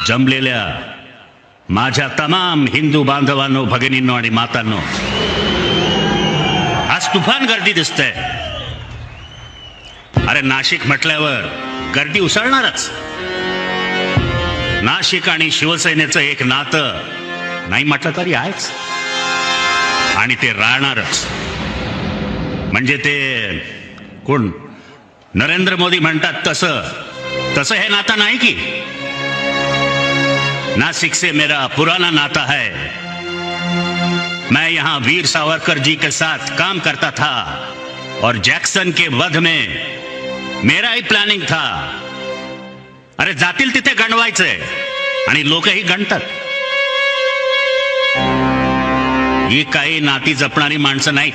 जमलेल्या माझ्या तमाम हिंदू बांधवांनो, भगिनींनो आणि मातांनो, आज तुफान गर्दी दिसते. अरे नाशिक म्हटल्यावर गर्दी उसळणारच. नाशिक आणि शिवसेनेचं एक नातं नाही म्हटलं तरी आहेच, आणि ते राहणारच. म्हणजे ते कोण नरेंद्र मोदी म्हणतात तसं तसं हे नातं नाही की. नासिक से मेरा पुराना नाता है. मैं यहां वीर सावरकर जी के साथ काम करता था और जैक्सन के वध में मेरा ही प्लॅनिंग था. अरे जातील तिथे गणवायचंय आणि लोकही गणतात. ही काही नाती जपणारी माणसं नाहीत.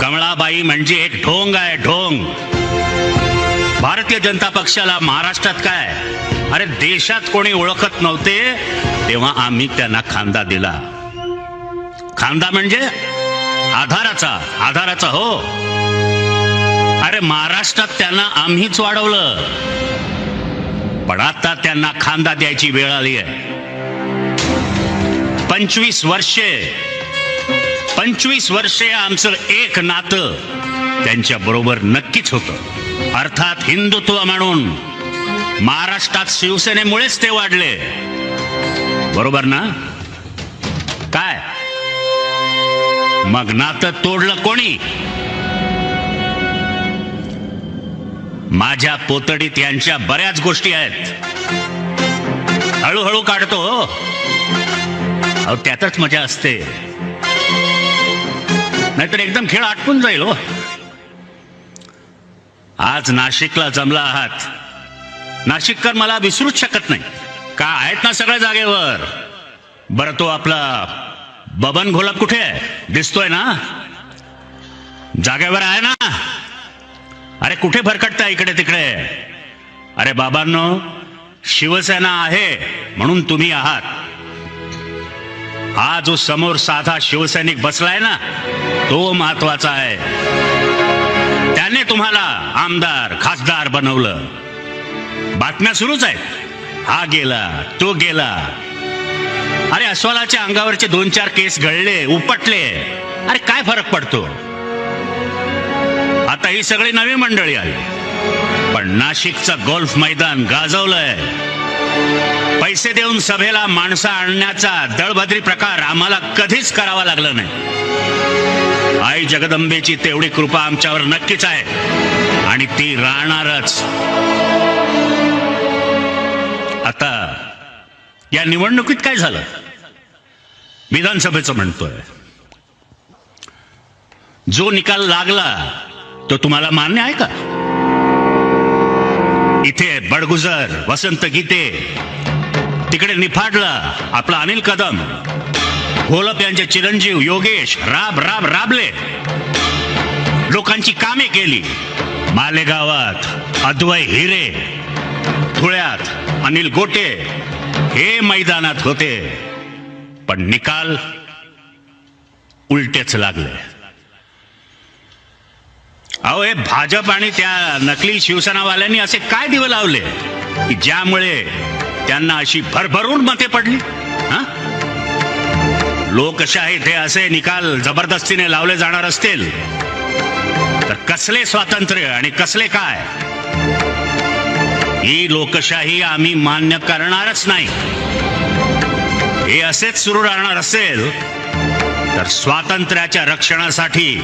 कमळाबाई म्हणजे एक ढोंग आहे, ढोंग. भारतीय जनता पक्षाला महाराष्ट्रात काय, अरे देशात कोणी ओळखत नव्हते तेव्हा आम्ही त्यांना खांदा दिला. खांदा म्हणजे आधाराचा हो. अरे महाराष्ट्रात त्यांना आम्हीच वाढवलं, पण आता त्यांना खांदा द्यायची वेळ आली आहे. 25 वर्षे आमचं एक नातं त्यांच्या बरोबर नक्कीच होतं. अर्थात हिंदुत्व म्हणून महाराष्ट्रात शिवसेनेमुळेच ते वाढले, बरोबर ना? काय मग नातं तोडलं कोणी? माझ्या पोतडीत यांच्या बऱ्याच गोष्टी आहेत. हळूहळू काढतो हो. अहो त्यातच मजा असते, नाहीतर एकदम खेळ आटपून जाईल हो. आज नाशिकला जमला आहात. नाशिककर मला विसरूच शकत नाही. का आहेत ना सगळ्या जागेवर. बरं तो आपला बबन घोलप कुठे आहे? दिसतोय ना? जागेवर आहे ना? अरे कुठे भरकटता इकडे तिकडे? अरे बाबांनो, शिवसेना आहे म्हणून तुम्ही आहात. हा जो समोर साधा शिवसैनिक बसलाय ना, तो महत्वाचा आहे. त्याने तुम्हाला आमदार खासदार बनवलं. बातम्या सुरूच आहेत, हा गेला तो गेला. अरे अस्वलाच्या अंगावरचे 2-4 केस गळले, उपटले, अरे काय फरक पडतो? आता ही सगळी नवी मंडळी आली, पण नाशिकचं गोल्फ मैदान गाजवलंय. पैसे देऊन सभेला माणसं आणण्याचा दळभद्री प्रकार आम्हाला कधीच करावा लागला नाही. आई जगदंबेची तेवढी कृपा आमच्यावर नक्कीच आहे आणि ती राहणारच. आता या निवडणुकीत काय झालं? विधानसभेचं म्हणतोय. जो निकाल लागला तो तुम्हाला मान्य आहे का? इथे बडगुजर, वसंत गीते, तिकडे निफाडला आपला अनिल कदम, घोलप यांचे चिरंजीव योगेश राबले, लोकांची कामे केली. मालेगावात अद्वै हिरे, धुळ्यात अनिल गोटे हे मैदानात होते, पण निकाल उलटेच लागले. अहो हे भाजप आणि त्या नकली शिवसेनावाल्यांनी असे काय दिवे लावले की ज्यामुळे त्यांना अशी भरभरून मते पडली? लोकशाहीत हे असे निकाल जबरदस्तीने लावले जाणार असतील तर कसले स्वातंत्र्य आणि कसले काय? ही लोकशाही आम्ही मान्य करणारच नाही. हे असेच सुरू राहणार असेल तर स्वातंत्र्याच्या रक्षणासाठी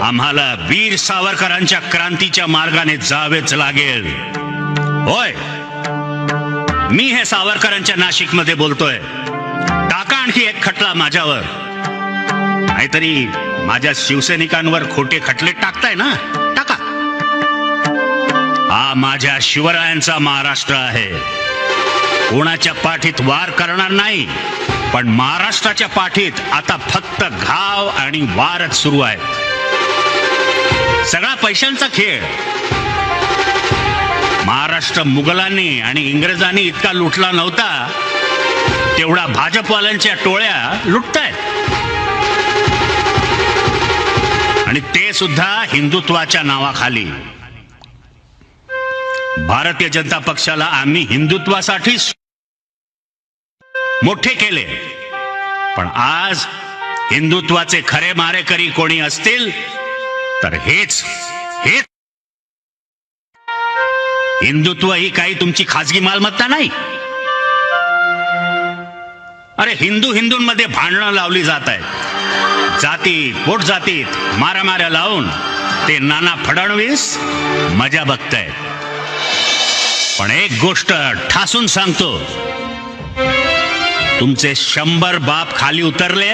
आम्हाला वीर सावरकरांच्या क्रांतीच्या मार्गाने जावेच लागेल. होय, मी हे सावरकरांच्या नाशिकमध्ये बोलतोय. टाका आणखी एक खटला माझ्यावर, नाहीतरी माझ्या शिवसैनिकांवर खोटे खटले टाकताय ना, टाका. हा माझ्या शिवरायांचा महाराष्ट्र आहे. कोणाच्या पाठीत वार करणार नाही, पण महाराष्ट्राच्या पाठीत आता फक्त घाव आणि वारच सुरू आहे. सगळा पैशांचा खेळ. महाराष्ट्र मुघलांनी आणि इंग्रजांनी इतका लुटला नव्हता तेवढा भाजपवाल्यांच्या टोळ्या लुटतायत, आणि ते सुद्धा हिंदुत्वाच्या नावाखाली. भारतीय जनता पक्षाला आम्ही हिंदुत्वासाठी मोठे केले, पण आज हिंदुत्वाचे खरे मारेकरी कोणी असतील तर हेच हिंदुत्व ही काही तुमची खाजगी मालमत्ता नाही. अरे हिंदूंमध्ये भांडणं लावली जात आहेत, जातीत पोट जातीत मारामाऱ्या लावून ते नाना फडणवीस मजा बघतायत. पण एक गोष्ट ठासून सांगतो, तुमचे 100 बाप खाली उतरले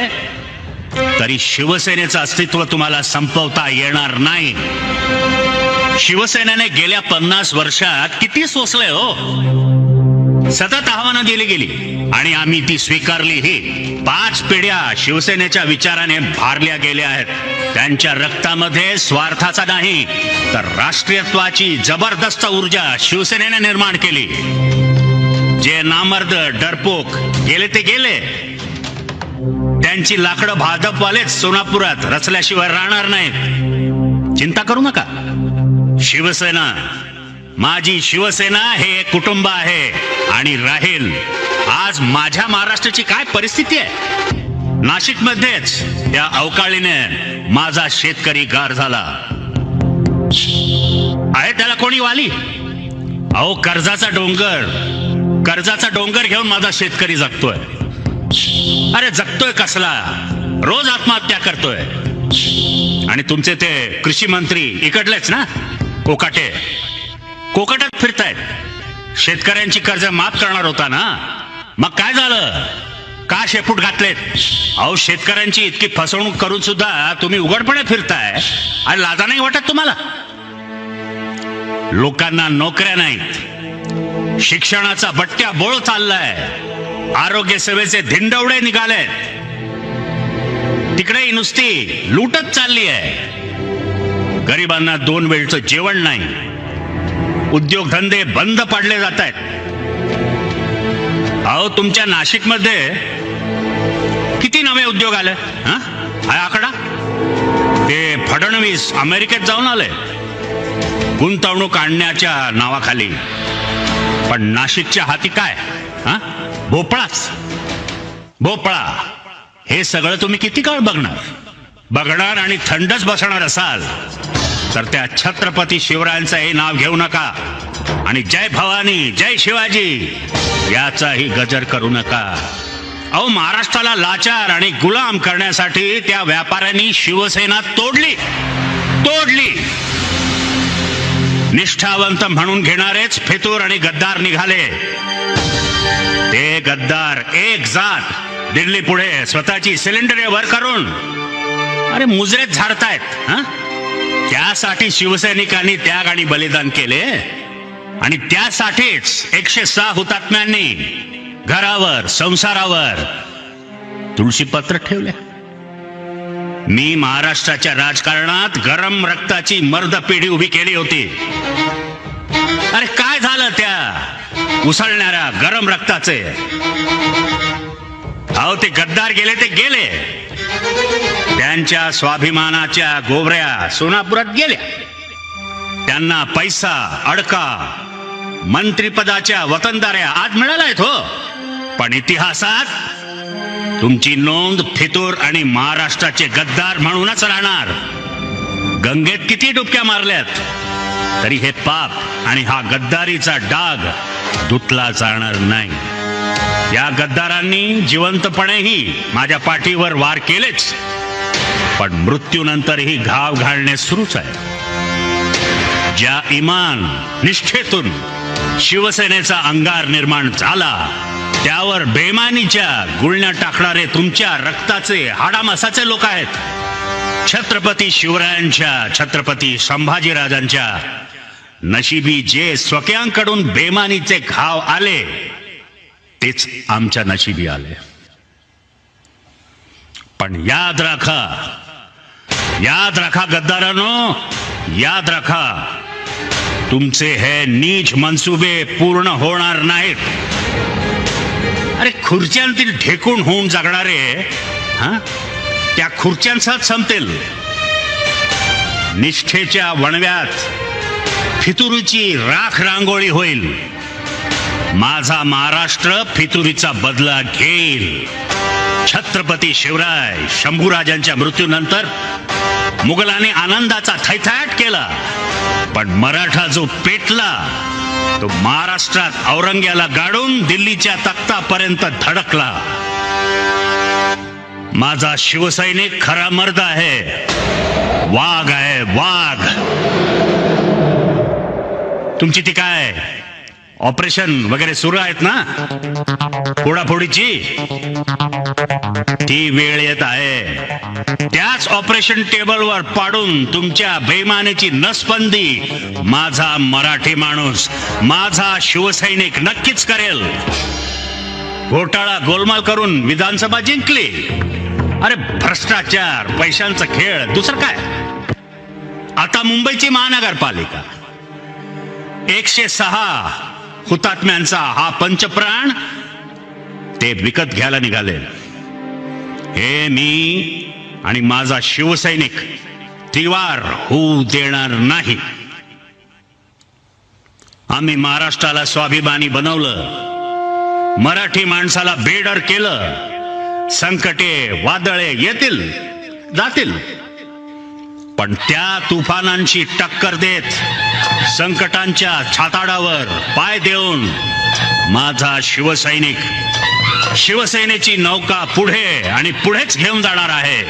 तरी शिवसेनेचं अस्तित्व तुम्हाला संपवता येणार नाही. शिवसेनेने गेल्या 50 वर्षात किती सोसले हो. सतत आव्हानं दिली गेली आणि आम्ही ती स्वीकारलीही. 5 पिढ्या शिवसेनेच्या विचाराने भारल्या गेल्या आहेत. त्यांच्या रक्तामध्ये स्वार्थाचा नाही तर राष्ट्रीयत्वाची जबरदस्त ऊर्जा शिवसेनेने निर्माण केली. जे नामर्द डरपोक गेले ते गेले, त्यांची लाकडं भाजपवालेच सोलापुरात रचल्याशिवाय राहणार नाहीत. चिंता करू नका. शिवसेना, माझी शिवसेना हे एक कुटुंब आहे आणि राहील. आज माझ्या महाराष्ट्राची काय परिस्थिती आहे. नाशिकमध्येच त्या अवकाळीने माझा शेतकरी गार झाला आहे. त्याला कोणी वाली? अहो कर्जाचा डोंगर घेऊन माझा शेतकरी जगतोय. अरे जगतोय कसला, रोज आत्महत्या करतोय. आणि तुमचे ते कृषी मंत्री इकडलेच ना, कोकाटात फिरतायत. शेतकऱ्यांची कर्ज माफ करणार होता ना, मग काय झालं? का शेपूट घातलेत? अहो शेतकऱ्यांची इतकी फसवणूक करून सुद्धा तुम्ही उघडपणे फिरताय आणि लाजा नाही वाटत तुम्हाला? लोकांना नोकऱ्या नाहीत, शिक्षणाचा बट्ट्या बोळ चाललाय, आरोग्य सेवेचे धिंडवडे निघाले, तिकडेही नुसती लूटच चालली आहे. गरिबांना 2 वेळचं जेवण नाही, उद्योगधंदे बंद पाडले जात आहेत. अहो तुमच्या नाशिकमध्ये किती नवे उद्योग आले? हा आकडा? ते फडणवीस अमेरिकेत जाऊन आले गुंतवणूक आणण्याच्या नावाखाली. पण नाशिकच्या हाती काय? भोपळा. हे सगळं तुम्ही किती काळ बघणार आणि थंडच बसणार असाल तर त्या छत्रपती शिवरायांचंही नाव घेऊ नका आणि जय भवानी जय शिवाजी याचाही गजर करू नका. अहो महाराष्ट्राला लाचार आणि गुलाम करण्यासाठी त्या व्यापाऱ्यांनी शिवसेना तोडली. निष्ठावंत म्हणून घेणारेच फितूर आणि गद्दार निघाले. ते गद्दार एक जात दिल्ली पुढे स्वतःची सिलेंडर वर करून अरे मुजरेत झाडतायत. त्यासाठी शिवसैनिकांनी त्याग आणि बलिदान केले आणि त्यासाठीच 106 हुतात्म्यांनी घरावर संसारावर तुळशीपत्र ठेवले. मी महाराष्ट्राच्या राजकारणात गरम रक्ताची मर्द पिढी उभी केली होती. अरे काय झालं त्या उसळणाऱ्या गरम रक्ताचे? अहो ते गद्दार गेले ते गेले, त्यांच्या स्वाभिमानाच्या गोवऱ्या सोलापुरात गेल्या. त्यांना पैसा अडका मंत्रिपदाच्या वतनदाऱ्या आज मिळाल्यात हो, पण इतिहासात तुमची नोंद फितूर आणि महाराष्ट्राचे गद्दार म्हणूनच राहणार. गंगेत किती डुबक्या मारल्यात तरी हे पाप आणि हा गद्दारीचा डाग धुतला जाणार नाही. या गद्दारांनी जिवंतपणेही माझ्या पाठीवर वार केलेच, पण मृत्यूनंतरही घाव घालणे सुरूच आहे. ज्या इमान निष्ठेतून शिवसेनेचा अंगार निर्माण झाला त्यावर बेमानीच्या गुळण्या टाकणारे तुमच्या रक्ताचे हाडामासाचे लोक आहेत. छत्रपती शिवरायांच्या, छत्रपती संभाजीराजांच्या नशिबी जे स्वकीयांकडून बेमानीचे घाव आले तेच आमच्या नशिबी आले. पण याद राखा गद्दारांनो, याद राखा, तुमचे हे नीच मनसुबे पूर्ण होणार नाहीत. अरे खुर्च्यांतील ढेकून होऊन जगणारे त्या खुर्च्यांचाच संपतील. निष्ठेच्या वणव्यात फितुरीची राख रांगोळी होईल. माझा महाराष्ट्र फितुरीचा बदला घेईल. छत्रपती शिवराय शंभूराजांच्या मृत्यूनंतर मुघलांनी आनंदाचा थैथाट केला, पण मराठा जो पेटला तो महाराष्ट्रात औरंग्याला गाडून दिल्लीच्या तख्तापर्यंत धडकला. माझा शिवसैनिक खरा मर्द आहे, वाघ आहे, वाघ. तुमची ती काय ऑपरेशन वगैरे सुरू आहेत ना फोडाफोडीची, ती वेळ येत आहे. त्याच ऑपरेशन टेबलवर पाडून तुमच्या बेईमानीची नसबंदी माझा मराठी माणूस, माझा शिवसैनिक नक्कीच करेल. घोटाळा गोलमाल करून विधानसभा जिंकली. अरे भ्रष्टाचार, पैशांचा खेळ, दुसरं काय. आता मुंबईची महानगरपालिका 106 हुतात्म्यांचा हा पंचप्राण ते विकत घ्यायला निघाले. हे मी आणि माझा शिवसैनिक त्रिवार होऊ देणार नाही. आम्ही महाराष्ट्राला स्वाभिमानी बनवलं, मराठी माणसाला बेडर केलं. संकटे वादळे येतील जातील, पण त्या तुफानांशी टक्कर देत संकटांच्या छाताडावर पाय देऊन माझा शिवसैनिक शिवसेनेची नौका पुढे आणि पुढेच घेऊन जाणार आहे.